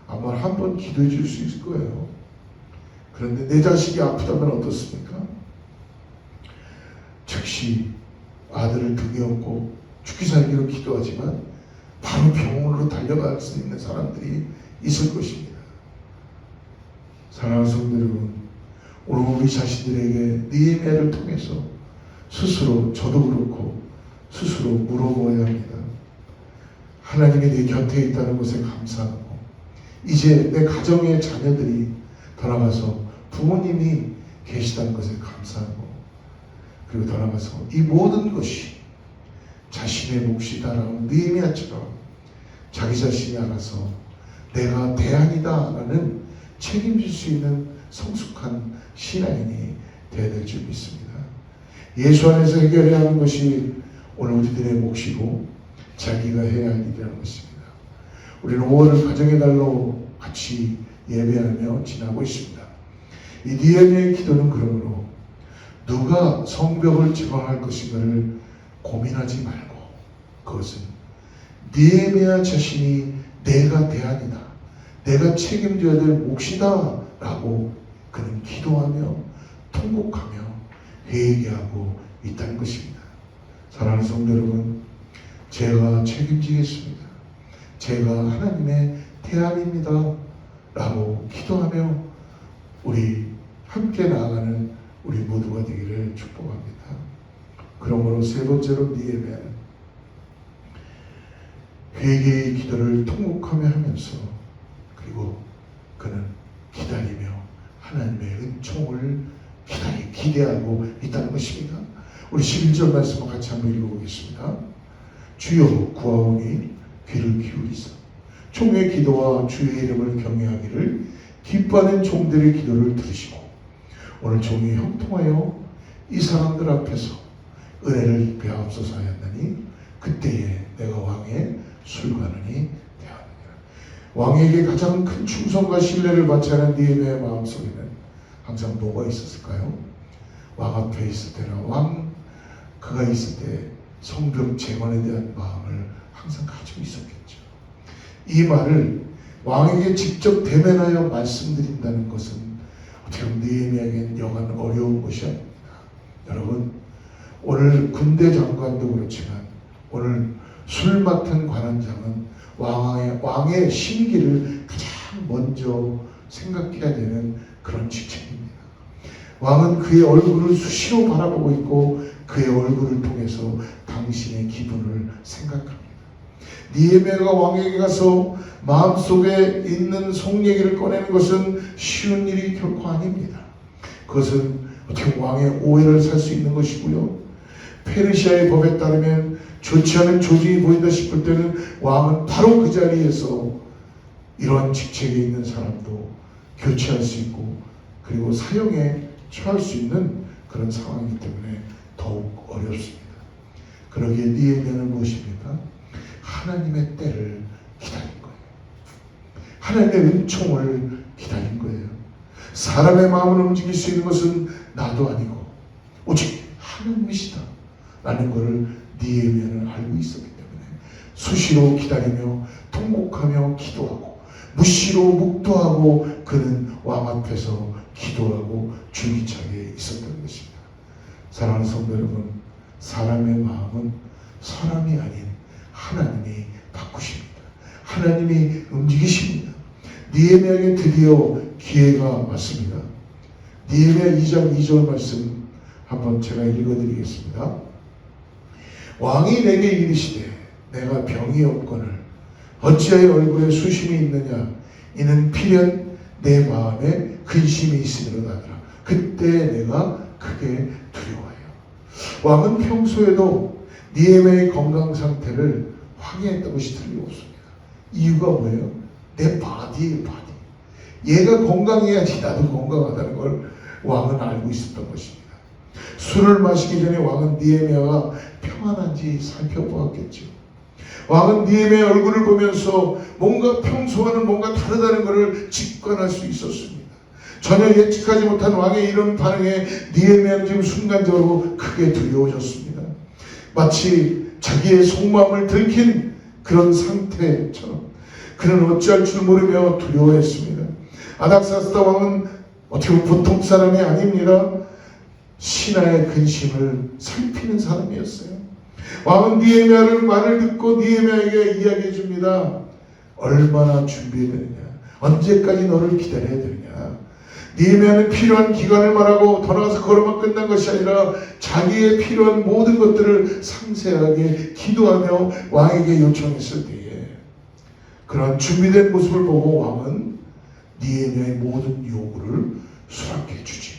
아마 한번 기도해 줄 수 있을 거예요. 그런데 내 자식이 아프다면 어떻습니까? 즉시 아들을 등에 업고 죽기 살기로 기도하지만 바로 병원으로 달려갈 수 있는 사람들이 있을 것입니다. 사랑하는 성도 여러분, 오늘 우리 자신들에게 느헤미야를 통해서 스스로, 저도 그렇고 스스로 물어보아야 합니다. 하나님이 내 곁에 있다는 것에 감사하고 이제 내 가정의 자녀들이 더 나아가서 부모님이 계시다는 것에 감사하고 그리고 더 나아가서 이 모든 것이 자신의 몫이다라고 느헤미야처럼 자기 자신이 알아서 내가 대안이다 라는 책임질 수 있는 성숙한 신앙인이 되어야 될 줄 믿습니다. 예수 안에서 해결해야 하는 것이 오늘 우리들의 몫이고 자기가 해야 할 일이라는 것입니다. 우리는 5월을 가정의 달로 같이 예배하며 지나고 있습니다. 이 니에미아의 기도는 그러므로 누가 성벽을 제방할 것인가를 고민하지 말고 그것은 니에미아 자신이 내가 대안이다, 내가 책임져야 될 몫이다 라고 그는 기도하며 통곡하며 회개하고 있다는 것입니다. 사랑하는 성도 여러분, 제가 책임지겠습니다, 제가 하나님의 대안입니다 라고 기도하며 우리 함께 나아가는 우리 모두가 되기를 축복합니다. 그러므로 세 번째로 니에미아는 회개의 기도를 통곡하며 하면서 그리고 그는 기다리며 하나님의 은총을 기대하고 있다는 것입니다. 우리 11절 말씀을 같이 한번 읽어보겠습니다. 주여 구하오니 귀를 기울이사 종의 기도와 주의 이름을 경외하기를 기뻐하는 종들의 기도를 들으시고 오늘 종이 형통하여 이 사람들 앞에서 은혜를 베하옵소서 하였나니 그때에 내가 왕의 술관원이 되었느니라. 왕에게 가장 큰 충성과 신뢰를 받지 않은 니에미아의 마음속에는 항상 뭐가 있었을까요? 왕 앞에 있을 때나 그가 있을 때 성벽 재건에 대한 마음을 항상 가지고 있었겠죠. 이 말을 왕에게 직접 대면하여 말씀드린다는 것은 어떻게 보면 니에미아에게는 여간 어려운 것이 아닙니다. 여러분, 오늘 군대 장관도 그렇지만 오늘 술 맡은 관원장은 왕의 심기를 가장 먼저 생각해야 되는 그런 직책입니다. 왕은 그의 얼굴을 수시로 바라보고 있고 그의 얼굴을 통해서 당신의 기분을 생각합니다. 니에미아가 왕에게 가서 마음속에 있는 속 얘기를 꺼내는 것은 쉬운 일이 결코 아닙니다. 그것은 어떻게 왕의 오해를 살 수 있는 것이고요. 페르시아의 법에 따르면 좋지 않은 조짐이 보인다 싶을 때는 왕은 바로 그 자리에서 이러한 직책에 있는 사람도 교체할 수 있고 그리고 사형에 처할 수 있는 그런 상황이기 때문에 더욱 어렵습니다. 그러기에 니에미아는 무엇입니까? 하나님의 때를 기다린 거예요. 하나님의 은총을 기다린 거예요. 사람의 마음을 움직일 수 있는 것은 나도 아니고 오직 하나님이시다 라는 것을 니에미아는 알고 있었기 때문에 수시로 기다리며 통곡하며 기도하고 무시로 묵도하고 그는 왕 앞에서 기도하고 줄기차게 있었던 것입니다. 사랑하는 성도 여러분, 사람의 마음은 사람이 아닌 하나님이 바꾸십니다. 하나님이 움직이십니다. 니에미아에게 드디어 기회가 왔습니다. 니에미아 2장 2절 말씀 한번 제가 읽어드리겠습니다. 왕이 내게 이르시되 내가 병이 없거늘 어찌하여 얼굴에 수심이 있느냐 이는 필연 내 마음에 근심이 있으므로 나더라. 그때 내가 크게 두려워해요. 왕은 평소에도 니에미아의 건강 상태를 확인했던 것이 틀림없습니다. 이유가 뭐예요? 내 바디예요, 바디. 얘가 건강해야지 나도 건강하다는 걸 왕은 알고 있었던 것입니다. 술을 마시기 전에 왕은 니에미아가 평안한지 살펴보았겠죠. 왕은 니에미아의 얼굴을 보면서 뭔가 평소와는 뭔가 다르다는 것을 직관할 수 있었습니다. 전혀 예측하지 못한 왕의 이런 반응에 니에미아는 지금 순간적으로 크게 두려워졌습니다. 마치 자기의 속마음을 들킨 그런 상태처럼 그는 어찌할 줄 모르며 두려워했습니다. 아닥사스다 왕은 어떻게 보면 보통 사람이 아닙니다. 신하의 근심을 살피는 사람이었어요. 왕은 니에미아를 말을 듣고 니에미아에게 이야기해 줍니다. 얼마나 준비해야 되느냐, 언제까지 너를 기다려야 되느냐. 니에미아는 필요한 기간을 말하고 더 나아가서 걸어만 끝난 것이 아니라 자기의 필요한 모든 것들을 상세하게 기도하며 왕에게 요청했을 때에 그러한 준비된 모습을 보고 왕은 니에미아의 모든 요구를 수락해 주지.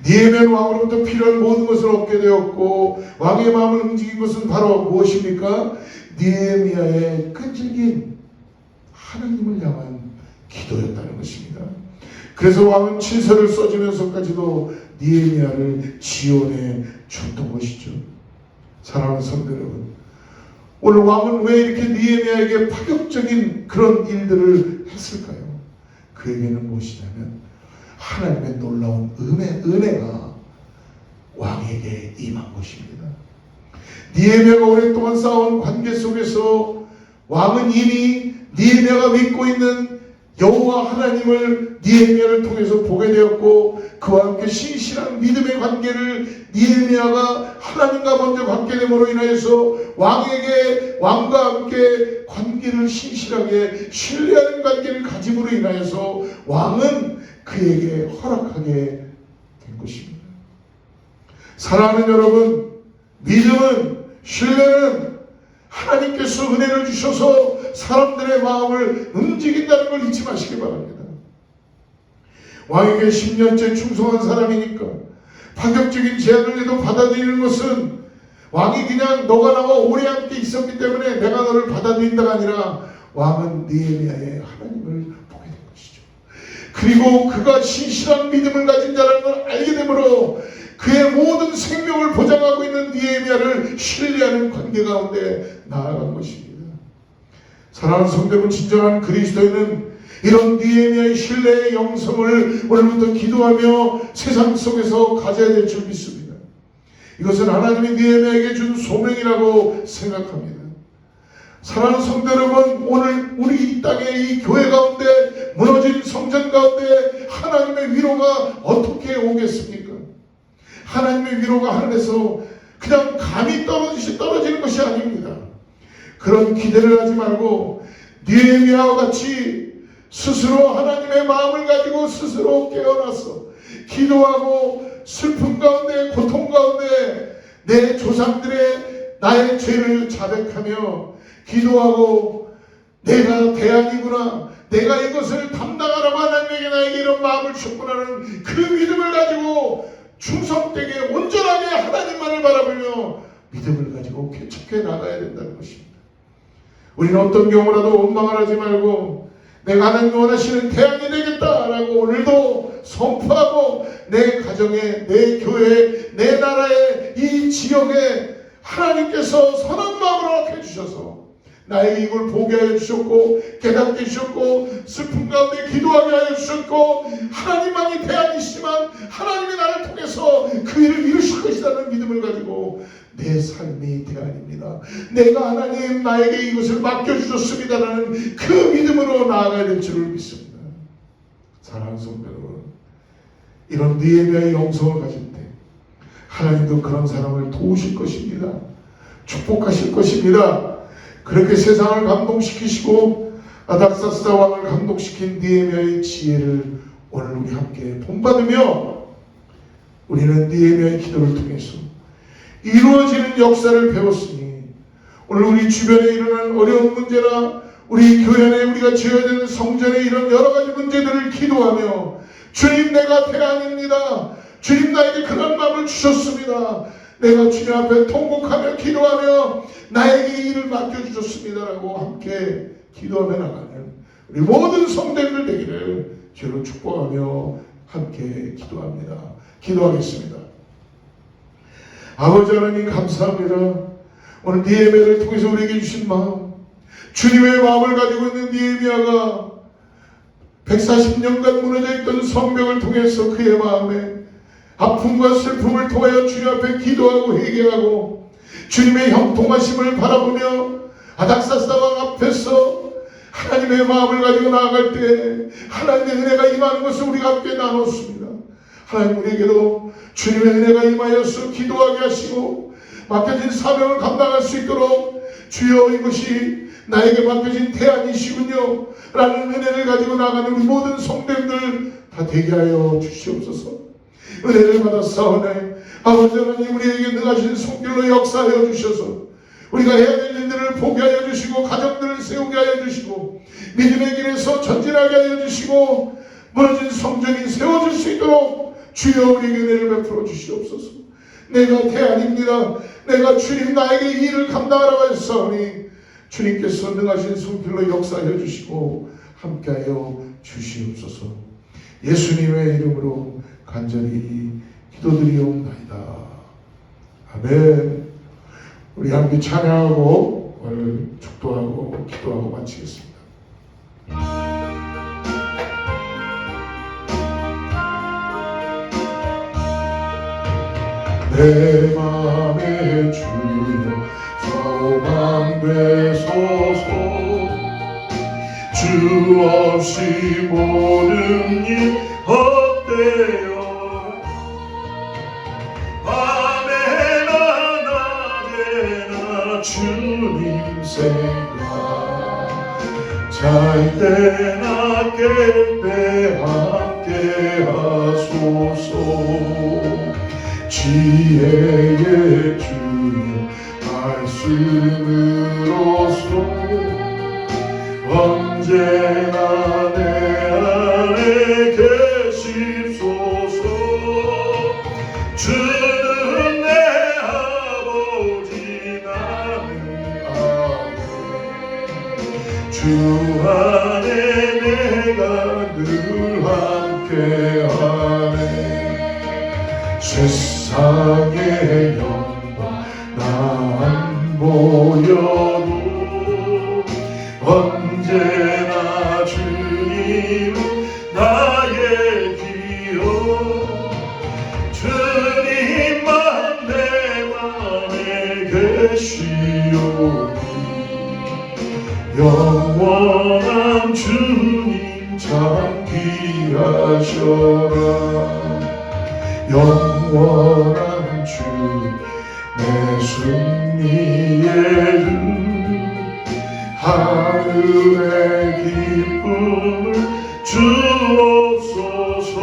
느헤미야 왕으로부터 필요한 모든 것을 얻게 되었고 왕의 마음을 움직인 것은 바로 무엇입니까? 느헤미야의 끈질긴 하나님을 향한 기도였다는 것입니다. 그래서 왕은 친서를 써주면서까지도 느헤미야를 지원해 줬던 것이죠. 사랑하는 성도 여러분, 오늘 왕은 왜 이렇게 느헤미야에게 파격적인 그런 일들을 했을까요? 그에게는 무엇이냐면 하나님의 놀라운 은혜가 왕에게 임한 것입니다. 느헤미야가 오랫동안 쌓아온 관계 속에서 왕은 이미 느헤미야가 믿고 있는 여호와 하나님을 느헤미야를 통해서 보게 되었고 그와 함께 신실한 믿음의 관계를 느헤미야가 하나님과 먼저 갖게 됨으로 인하여서 왕과 함께 관계를 신실하게 신뢰하는 관계를 가짐으로 인하여서 왕은 그에게 허락하게 된 것입니다. 사랑하는 여러분, 믿음은, 신뢰는 하나님께서 은혜를 주셔서 사람들의 마음을 움직인다는 걸 잊지 마시기 바랍니다. 왕에게 10년째 충성한 사람이니까 파격적인 제안을 해도 받아들이는 것은 왕이 그냥 너가 나와 오래 함께 있었기 때문에 내가 너를 받아들인다가 아니라 왕은 느헤미야의 하나님을 보게 된 것이죠. 그리고 그가 신실한 믿음을 가진 자라는 걸 알게 되므로 그의 모든 생명을 보장하고 있는 느헤미야를 신뢰하는 관계 가운데 나아간 것입니다. 사랑하는 성도 여러분, 진정한 그리스도인은 이런 느헤미야의 신뢰의 영성을 오늘부터 기도하며 세상 속에서 가져야 될 줄 믿습니다. 이것은 하나님이 느헤미야에게 준 소명이라고 생각합니다. 사랑하는 성도 여러분, 오늘 우리 이 땅에 이 교회 가운데 무너진 성전 가운데 하나님의 위로가 어떻게 오겠습니까? 하나님의 위로가 하늘에서 그냥 감이 떨어지는 것이 아닙니다. 그런 기대를 하지 말고 느헤미야와 같이 스스로 하나님의 마음을 가지고 스스로 깨어나서 기도하고 슬픔 가운데 고통 가운데 내 조상들의 나의 죄를 자백하며 기도하고 내가 대안이구나, 내가 이것을 담당하라고 하나님에게 나에게 이런 마음을 주셨구나는 그 믿음을 가지고 충성되게 온전하게 하나님만을 바라보며 믿음을 가지고 쾌척해 나가야 된다는 것입니다. 우리는 어떤 경우라도 원망을 하지 말고 내가 하나님 원하시는 대안이 되겠다라고 오늘도 선포하고 내 가정에, 내 교회에, 내 나라에, 이 지역에 하나님께서 선한 마음으로 허락해 주셔서 나에게 이걸 보게 하여 주셨고 깨닫게 해주셨고 슬픔 가운데 기도하게 하여 주셨고 하나님만이 대안이시지만 하나님이 나를 통해서 그 일을 이루실 것이라는 믿음을 가지고 내 삶이 대안입니다, 내가 하나님 나에게 이것을 맡겨주셨습니다라는 그 믿음으로 나아가야 될 줄을 믿습니다. 사랑하는 성도 여러분, 이런 느헤미야의 영성을 가질 때 하나님도 그런 사람을 도우실 것입니다. 축복하실 것입니다. 그렇게 세상을 감동시키시고 아닥사스다 왕을 감동시킨 느헤미야의 지혜를 오늘 우리 함께 본받으며 우리는 느헤미야의 기도를 통해서 이루어지는 역사를 배웠으니 오늘 우리 주변에 일어난 어려운 문제나 우리 교회 안에 우리가 지어야 되는 성전에 이런 여러 가지 문제들을 기도하며 주님, 내가 대안입니다, 주님 나에게 그런 마음을 주셨습니다, 내가 주님 앞에 통곡하며 기도하며 나에게 이 일을 맡겨주셨습니다라고 함께 기도하며 나가는 우리 모든 성도들 되기를 주로 축복하며 함께 기도합니다. 기도하겠습니다. 아버지 하나님 감사합니다. 오늘 느헤미야를 통해서 우리에게 주신 마음, 주님의 마음을 가지고 있는 느헤미야가 140년간 무너져 있던 성벽을 통해서 그의 마음에 아픔과 슬픔을 통하여 주님 앞에 기도하고 회개하고 주님의 형통하심을 바라보며 아닥사스다 왕 앞에서 하나님의 마음을 가지고 나아갈 때 하나님의 은혜가 임하는 것을 우리가 함께 나눴습니다. 하나님, 우리에게도 주님의 은혜가 임하여서 기도하게 하시고 맡겨진 사명을 감당할 수 있도록 주여 이것이 나에게 맡겨진 대안이시군요 라는 은혜를 가지고 나가는 우리 모든 성도님들 다 되게 하여 주시옵소서. 은혜를 받았사오네. 아버지 하나님, 우리에게 능하신 손길로 역사하여 주셔서 우리가 해야 될 일들을 보게 하여 주시고 가정들을 세우게 하여 주시고 믿음의 길에서 전진하게 하여 주시고 무너진 성전이 세워질 수 있도록 주여 우리에게 은혜를 베풀어 주시옵소서. 내가 태안입니다. 내가 주님 나에게 이 일을 감당하라고 하셨사오니 주님께서 능하신 손길로 역사하여 주시고 함께하여 주시옵소서. 예수님의 이름으로 간절히 기도드리옵나이다. 아멘. 우리 함께 찬양하고 오늘 축도하고 기도하고 마치겠습니다. 내 맘에 주여 소망 되소서. 주 없이 모든 일 헛되어 밤에나 낮에나 주님 생각 잘 때나 깰 때 함께 하소서. 지혜의 주여 말씀으로써 언제나 내 안에 계십소서. 주는 내 아버지 나는 아들 주 안에 내가 늘 함께하네. 세상의 영광 나 안 보여도 언제나 주님은 나의 기여. 주님만 내 맘에 계시오니 영원한 주님 참 귀하셔라. 영원한 주 내 승리의 주 하늘의 기쁨을 주옵소서.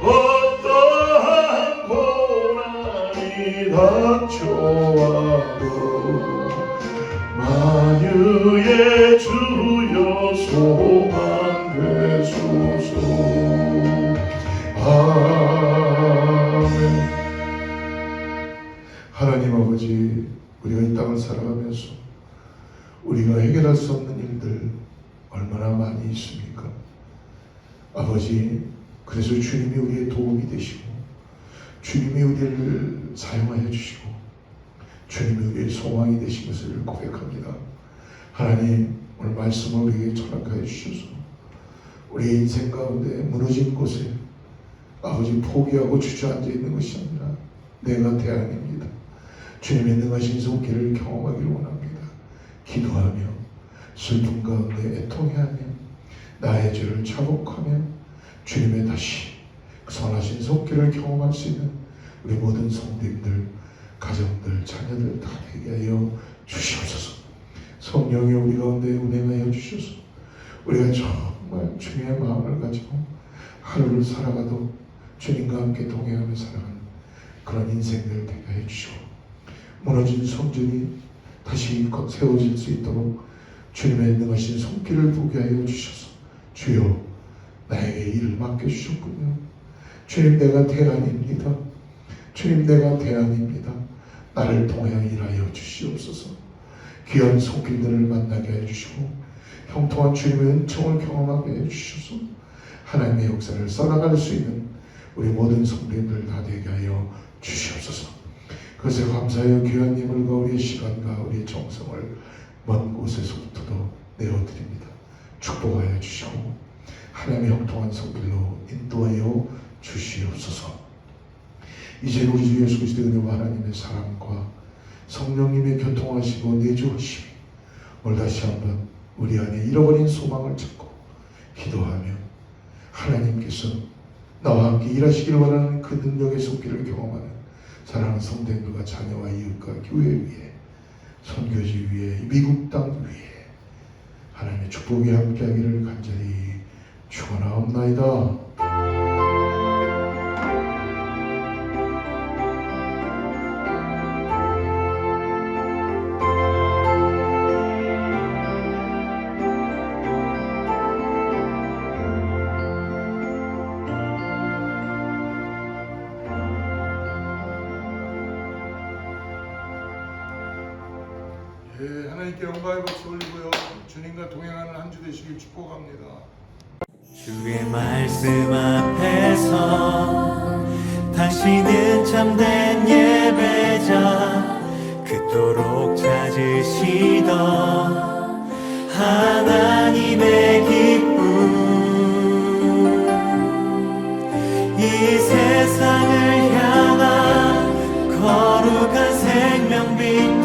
어떠한 고난이 닥쳐와도 만유의 주여 소망 되소서. 아멘. 하나님 아버지, 우리가 이 땅을 살아가면서 우리가 해결할 수 없는 일들 얼마나 많이 있습니까? 아버지, 그래서 주님이 우리의 도움이 되시고 주님이 우리를 사용하여 주시고 주님이 우리의 소망이 되신 것을 고백합니다. 하나님, 오늘 말씀을 우리에게 전하여 주셔서 우리의 인생 가운데 무너진 곳에 아버지 포기하고 주저앉아 있는 것이 아니라 내가 대안입니다. 주님의 능하신 손길을 경험하기를 원합니다. 기도하며 슬픔 가운데 애통해하며 나의 죄를 자복하며 주님의 다시 선하신 손길을 경험할 수 있는 우리 모든 성도님들, 가정들, 자녀들 다 되게 하여 주시옵소서. 성령이 우리 가운데 운행하여 주셔서 우리가 정말 주님의 마음을 가지고 하루를 살아가도 주님과 함께 동행하며 살아가는 그런 인생들 되게 하여 주시고 무너진 성전이 다시 세워질 수 있도록 주님의 능하신 손길을 보게 하여 주셔서 주여 나에게 일을 맡겨주셨군요. 주님, 내가 대안입니다. 주님, 내가 대안입니다. 나를 통하여 일하여 주시옵소서. 귀한 손길들을 만나게 해주시고 형통한 주님의 은총을 경험하게 해주셔서 하나님의 역사를 써나갈 수 있는 우리 모든 성도님들 다 되게 하여 주시옵소서. 그것에 감사하여 귀한 예물과 우리의 시간과 우리의 정성을 먼 곳에서부터도 내어드립니다. 축복하여 주시고 하나님의 형통한 손길로 인도하여 주시옵소서. 이제 우리 주 예수 그리스도의 은혜와 하나님의 사랑과 성령님의 교통하시고 내주하심이 오늘 다시 한번 우리 안에 잃어버린 소망을 찾고 기도하며 하나님께서 나와 함께 일하시기를 원하는 그 능력의 손길을 경험하는 사랑하는 성도님들과 자녀와 이웃과 교회 위에 선교지 위에 미국 땅 위에 하나님의 축복이 함께하기를 간절히 축원하옵나이다. 예, 하나님께 영광의 박수 올리고요. 주님과 동행하는 한 주 되시길 축복합니다. 주의 말씀 앞에서 당신은 참된 예배자 그토록 찾으시던 하나님의 기쁨 이 세상을 향한 거룩한 생명빛